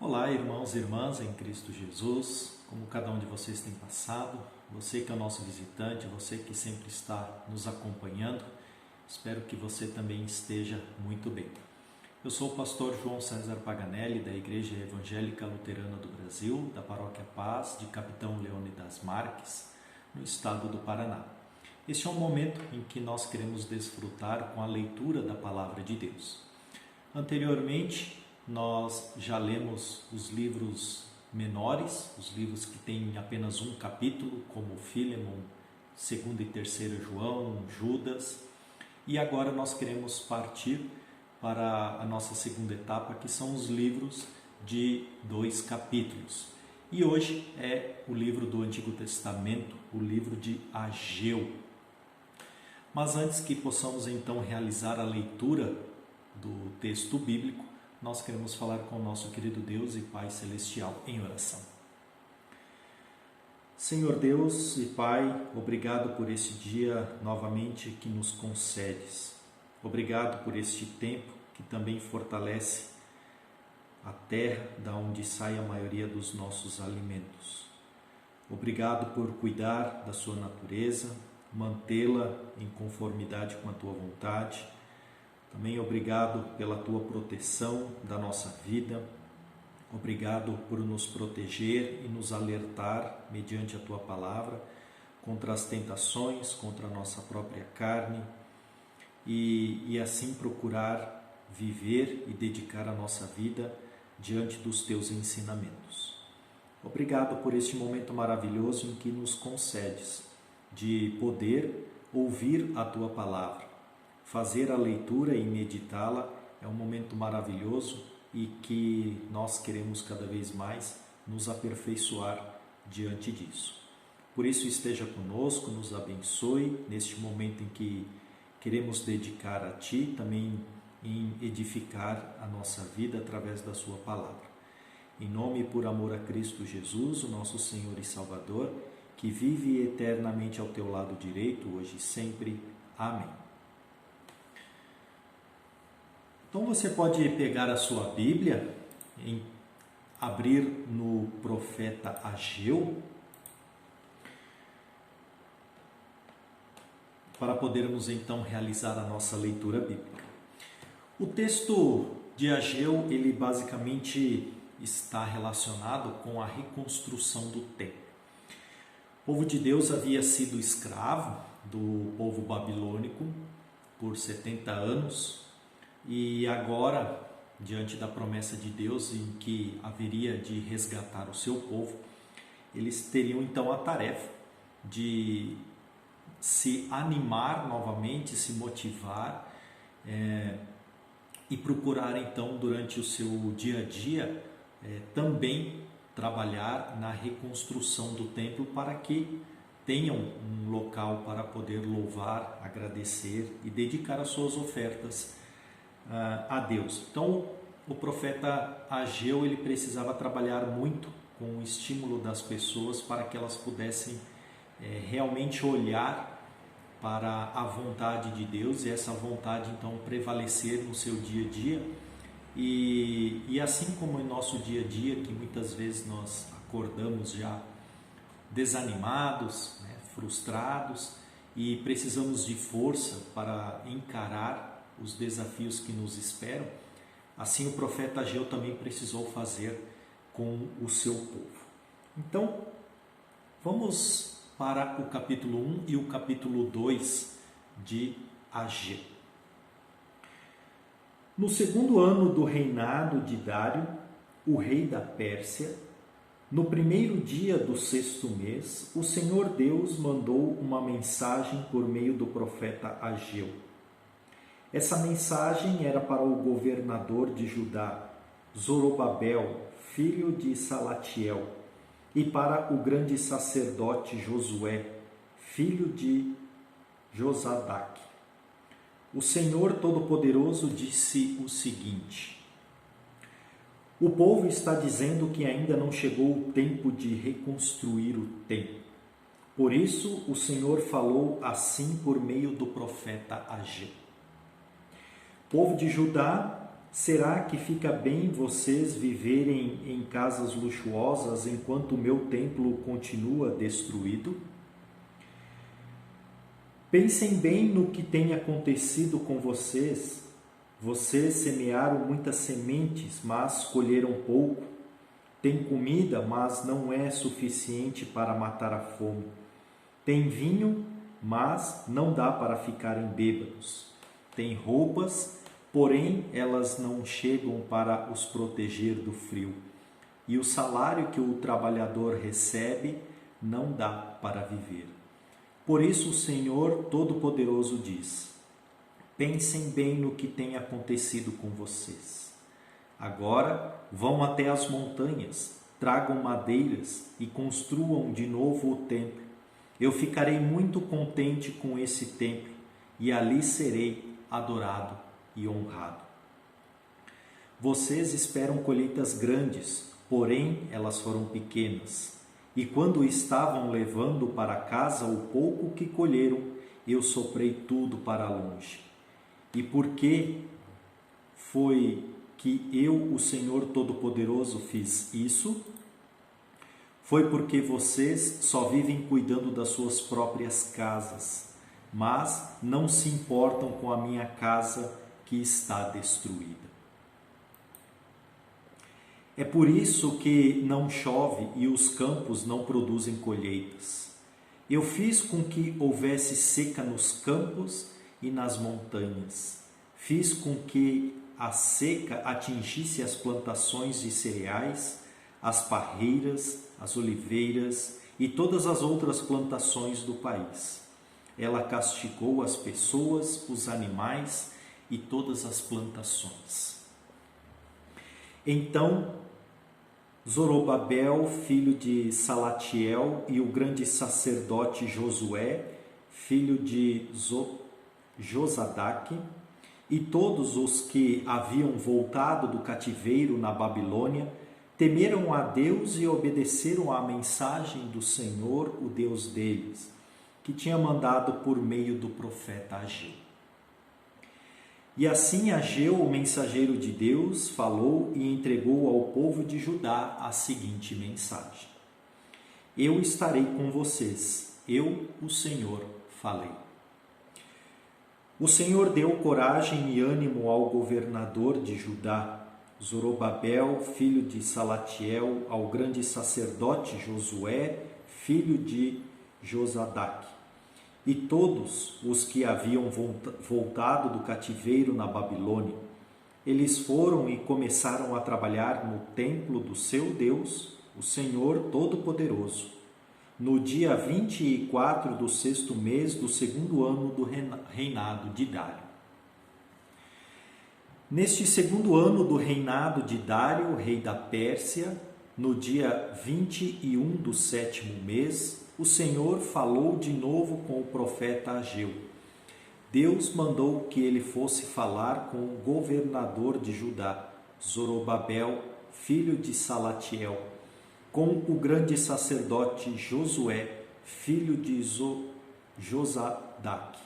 Olá, irmãos e irmãs em Cristo Jesus, como cada um de vocês tem passado, você que é o nosso visitante, você que sempre está nos acompanhando, espero que você também esteja muito bem. Eu sou o pastor João César Paganelli, da Igreja Evangélica Luterana do Brasil, da Paróquia Paz, de Capitão Leônidas Marques, no estado do Paraná. Este é um momento em que nós queremos desfrutar com a leitura da Palavra de Deus. Anteriormente, nós já lemos os livros menores, os livros que têm apenas um capítulo, como Filemon, 2º e 3º João, Judas. E agora nós queremos partir para a nossa segunda etapa, que são os livros de 2 capítulos. E hoje é o livro do Antigo Testamento, o livro de Ageu. Mas antes que possamos então realizar a leitura do texto bíblico, nós queremos falar com o nosso querido Deus e Pai Celestial em oração. Senhor Deus e Pai, obrigado por este dia novamente que nos concedes. Obrigado por este tempo que também fortalece a terra da onde sai a maioria dos nossos alimentos. Obrigado por cuidar da sua natureza, mantê-la em conformidade com a tua vontade. Também obrigado pela tua proteção da nossa vida. Obrigado por nos proteger e nos alertar, mediante a tua palavra, contra as tentações, contra a nossa própria carne e assim procurar viver e dedicar a nossa vida diante dos teus ensinamentos. Obrigado por este momento maravilhoso em que nos concedes de poder ouvir a tua palavra. Fazer a leitura e meditá-la é um momento maravilhoso e que nós queremos cada vez mais nos aperfeiçoar diante disso. Por isso esteja conosco, nos abençoe neste momento em que queremos dedicar a Ti, também em edificar a nossa vida através da Sua palavra. Em nome e por amor a Cristo Jesus, o nosso Senhor e Salvador, que vive eternamente ao Teu lado direito, hoje e sempre. Amém. Então você pode pegar a sua Bíblia, abrir no profeta Ageu, para podermos então realizar a nossa leitura bíblica. O texto de Ageu, ele basicamente está relacionado com a reconstrução do templo. O povo de Deus havia sido escravo do povo babilônico por 70 anos, e agora, diante da promessa de Deus em que haveria de resgatar o seu povo, eles teriam então a tarefa de se animar novamente, se motivar e procurar então durante o seu dia a dia também trabalhar na reconstrução do templo para que tenham um local para poder louvar, agradecer e dedicar as suas ofertas a Deus. Então o profeta Ageu, ele precisava trabalhar muito com o estímulo das pessoas para que elas pudessem realmente olhar para a vontade de Deus e essa vontade então prevalecer no seu dia a dia e assim como em nosso dia a dia, que muitas vezes nós acordamos já desanimados, frustrados e precisamos de força para encarar os desafios que nos esperam, assim o profeta Ageu também precisou fazer com o seu povo. Então, vamos para o capítulo 1 e o capítulo 2 de Ageu. No 2º ano do reinado de Dário, o rei da Pérsia, no 1º dia do 6º mês, o Senhor Deus mandou uma mensagem por meio do profeta Ageu. Essa mensagem era para o governador de Judá, Zorobabel, filho de Salatiel, e para o grande sacerdote Josué, filho de Josadaque. O Senhor Todo-Poderoso disse o seguinte: o povo está dizendo que ainda não chegou o tempo de reconstruir o templo. Por isso o Senhor falou assim por meio do profeta Ageu. Povo de Judá, Será que fica bem vocês viverem em casas luxuosas enquanto o meu templo continua destruído? Pensem bem no que tem acontecido com vocês. Vocês semearam muitas sementes, mas colheram pouco. Tem comida, mas não é suficiente para matar a fome. Tem vinho, mas não dá para ficarem bêbados. Tem roupas, porém elas não chegam para os proteger do frio. E o salário que o trabalhador recebe não dá para viver. Por isso o Senhor Todo-Poderoso diz: pensem bem no que tem acontecido com vocês. Agora vão até as montanhas, tragam madeiras e construam de novo o templo. Eu ficarei muito contente com esse templo e ali serei adorado e honrado. Vocês esperam colheitas grandes, porém elas foram pequenas. E quando estavam levando para casa o pouco que colheram, eu soprei tudo para longe. E por que foi que eu, o Senhor Todo-Poderoso, fiz isso? Foi porque vocês só vivem cuidando das suas próprias casas, mas não se importam com a minha casa que está destruída. É por isso que não chove e os campos não produzem colheitas. Eu fiz com que houvesse seca nos campos e nas montanhas. Fiz com que a seca atingisse as plantações de cereais, as parreiras, as oliveiras e todas as outras plantações do país. Ela castigou as pessoas, os animais e todas as plantações. Então, Zorobabel, filho de Salatiel, e o grande sacerdote Josué, filho de Josadaque, e todos os que haviam voltado do cativeiro na Babilônia, temeram a Deus e obedeceram à mensagem do Senhor, o Deus deles, que tinha mandado por meio do profeta Ageu. E assim Ageu, o mensageiro de Deus, falou e entregou ao povo de Judá a seguinte mensagem: Eu estarei com vocês, eu, o Senhor, falei. O Senhor deu coragem e ânimo ao governador de Judá, Zorobabel, filho de Salatiel, ao grande sacerdote Josué, filho de Josadaque, e todos os que haviam voltado do cativeiro na Babilônia. Eles foram e começaram a trabalhar no templo do seu Deus, o Senhor Todo-Poderoso, no dia 24 do 6º mês do 2º ano do reinado de Dário. Neste 2º ano do reinado de Dário, rei da Pérsia, no dia 21 do 7º mês, o Senhor falou de novo com o profeta Ageu. Deus mandou que ele fosse falar com o governador de Judá, Zorobabel, filho de Salatiel, com o grande sacerdote Josué, filho de Josadaque,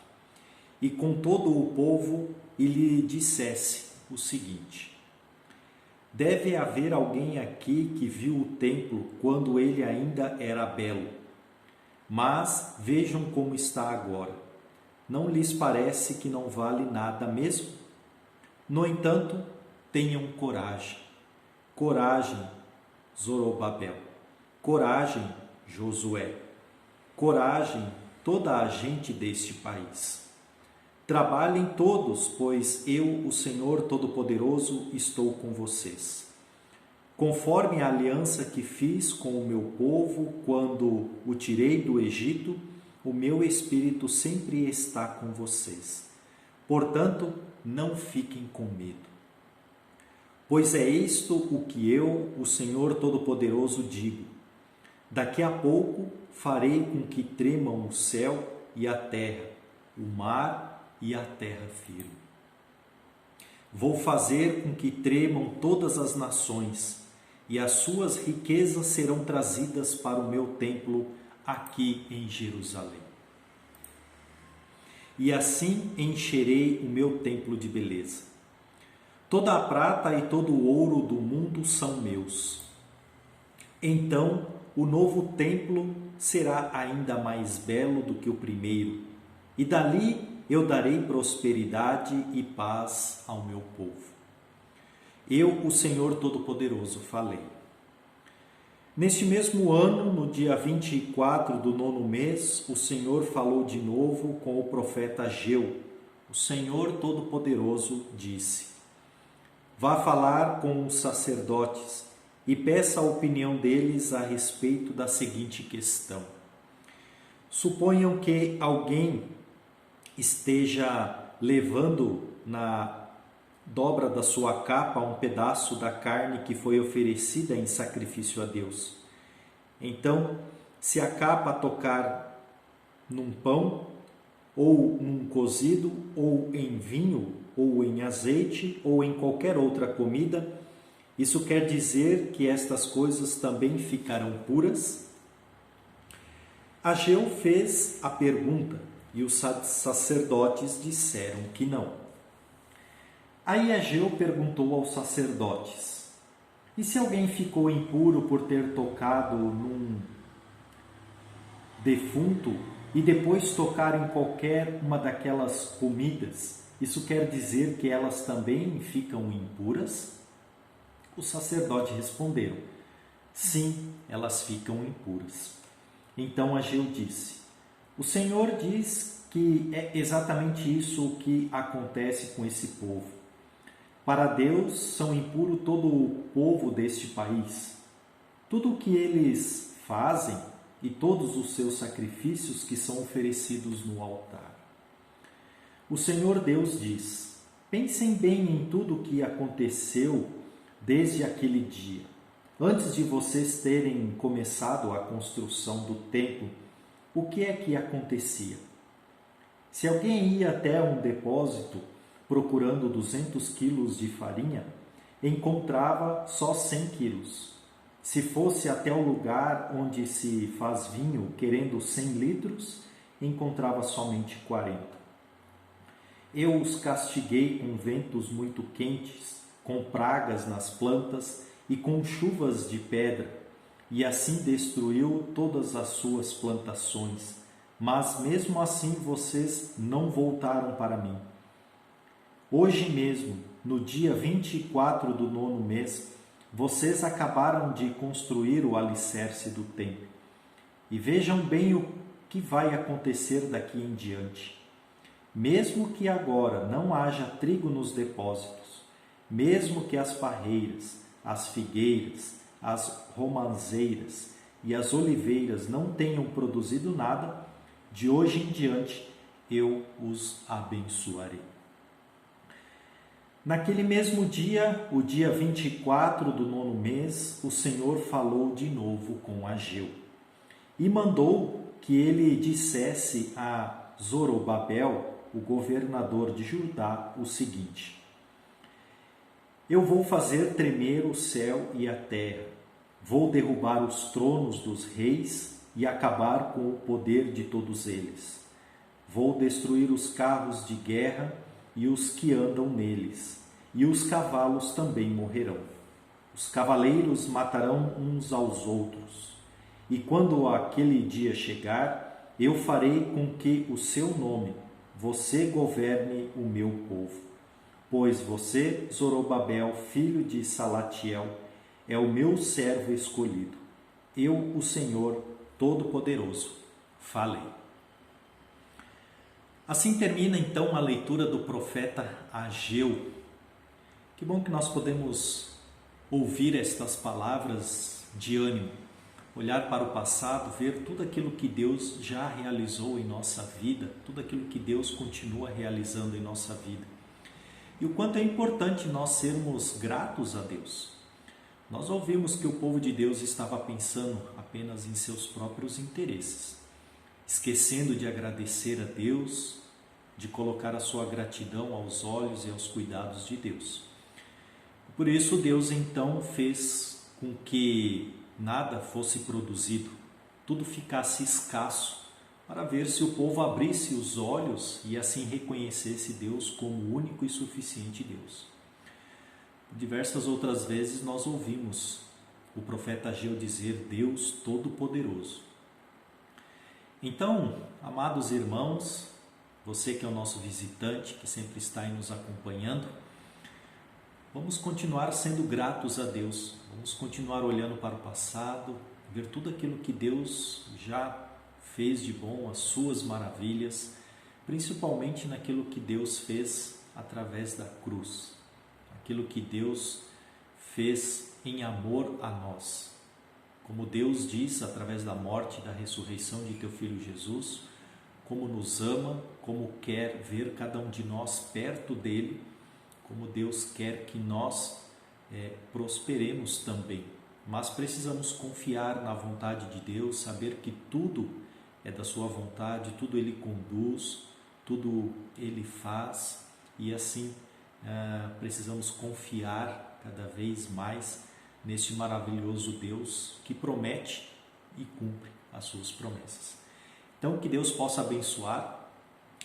e com todo o povo, e lhe dissesse o seguinte: Deve haver alguém aqui que viu o templo quando ele ainda era belo. Mas vejam como está agora. Não lhes parece que não vale nada mesmo? No entanto, tenham coragem. Coragem, Zorobabel. Coragem, Josué. Coragem, toda a gente deste país. Trabalhem todos, pois eu, o Senhor Todo-Poderoso, estou com vocês. Conforme a aliança que fiz com o meu povo quando o tirei do Egito, o meu Espírito sempre está com vocês. Portanto, não fiquem com medo. Pois é isto o que eu, o Senhor Todo-Poderoso, digo. Daqui a pouco farei com que tremam o céu e a terra, o mar e a terra firme. Vou fazer com que tremam todas as nações, e as suas riquezas serão trazidas para o meu templo aqui em Jerusalém. E assim encherei o meu templo de beleza. Toda a prata e todo o ouro do mundo são meus. Então o novo templo será ainda mais belo do que o primeiro, e dali eu darei prosperidade e paz ao meu povo. Eu, o Senhor Todo-Poderoso, falei. Neste mesmo ano, no dia 24 do 9º mês, o Senhor falou de novo com o profeta Ageu. O Senhor Todo-Poderoso disse: Vá falar com os sacerdotes e peça a opinião deles a respeito da seguinte questão. Suponham que alguém esteja levando na dobra da sua capa um pedaço da carne que foi oferecida em sacrifício a Deus. Então, se a capa tocar num pão, ou num cozido, ou em vinho, ou em azeite, ou em qualquer outra comida, isso quer dizer que estas coisas também ficarão puras? Ageu fez a pergunta e os sacerdotes disseram que não. Aí Ageu perguntou aos sacerdotes: e se alguém ficou impuro por ter tocado num defunto e depois tocar em qualquer uma daquelas comidas, isso quer dizer que elas também ficam impuras? Os sacerdotes responderam: sim, elas ficam impuras. Então Ageu disse: o Senhor diz que é exatamente isso o que acontece com esse povo. Para Deus são impuros todo o povo deste país. Tudo o que eles fazem e todos os seus sacrifícios que são oferecidos no altar. O Senhor Deus diz: pensem bem em tudo o que aconteceu desde aquele dia. Antes de vocês terem começado a construção do templo, o que é que acontecia? Se alguém ia até um depósito procurando 200 quilos de farinha, encontrava só 100 quilos. Se fosse até o lugar onde se faz vinho querendo 100 litros, encontrava somente 40. Eu os castiguei com ventos muito quentes, com pragas nas plantas e com chuvas de pedra, e assim destruiu todas as suas plantações. Mas mesmo assim vocês não voltaram para mim. Hoje mesmo, no dia 24 do 9º mês, vocês acabaram de construir o alicerce do templo. E vejam bem o que vai acontecer daqui em diante. Mesmo que agora não haja trigo nos depósitos, mesmo que as parreiras, as figueiras, as romãzeiras e as oliveiras não tenham produzido nada, de hoje em diante eu os abençoarei. Naquele mesmo dia, o dia 24 do 9º mês, o Senhor falou de novo com Ageu e mandou que ele dissesse a Zorobabel, o governador de Judá, o seguinte: eu vou fazer tremer o céu e a terra, vou derrubar os tronos dos reis e acabar com o poder de todos eles. Vou destruir os carros de guerra e os que andam neles, e os cavalos também morrerão. Os cavaleiros matarão uns aos outros. E quando aquele dia chegar, eu farei com que o seu nome, você governe o meu povo. Pois você, Zorobabel, filho de Salatiel, é o meu servo escolhido. Eu, o Senhor Todo-Poderoso, falei. Assim termina então a leitura do profeta Ageu. Que bom que nós podemos ouvir estas palavras de ânimo, olhar para o passado, ver tudo aquilo que Deus já realizou em nossa vida, tudo aquilo que Deus continua realizando em nossa vida. E o quanto é importante nós sermos gratos a Deus. Nós ouvimos que o povo de Deus estava pensando apenas em seus próprios interesses, esquecendo de agradecer a Deus, de colocar a sua gratidão aos olhos e aos cuidados de Deus. Por isso Deus então fez com que nada fosse produzido, tudo ficasse escasso, para ver se o povo abrisse os olhos e assim reconhecesse Deus como o único e suficiente Deus. Diversas outras vezes nós ouvimos o profeta Ageu dizer Deus Todo-Poderoso. Então, amados irmãos, você que é o nosso visitante, que sempre está aí nos acompanhando, vamos continuar sendo gratos a Deus, vamos continuar olhando para o passado, ver tudo aquilo que Deus já fez de bom, as suas maravilhas, principalmente naquilo que Deus fez através da cruz, aquilo que Deus fez em amor a nós. Como Deus diz através da morte e da ressurreição de teu Filho Jesus, como nos ama, como quer ver cada um de nós perto dele, como Deus quer que nós prosperemos também. Mas precisamos confiar na vontade de Deus, saber que tudo é da sua vontade, tudo Ele conduz, tudo Ele faz, e assim precisamos confiar cada vez mais neste maravilhoso Deus que promete e cumpre as suas promessas. Então, que Deus possa abençoar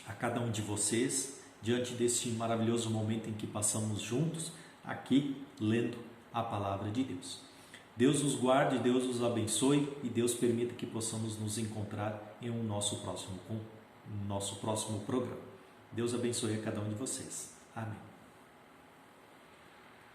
a cada um de vocês diante deste maravilhoso momento em que passamos juntos aqui lendo a palavra de Deus. Deus os guarde, Deus os abençoe e Deus permita que possamos nos encontrar em nosso próximo programa. Deus abençoe a cada um de vocês. Amém.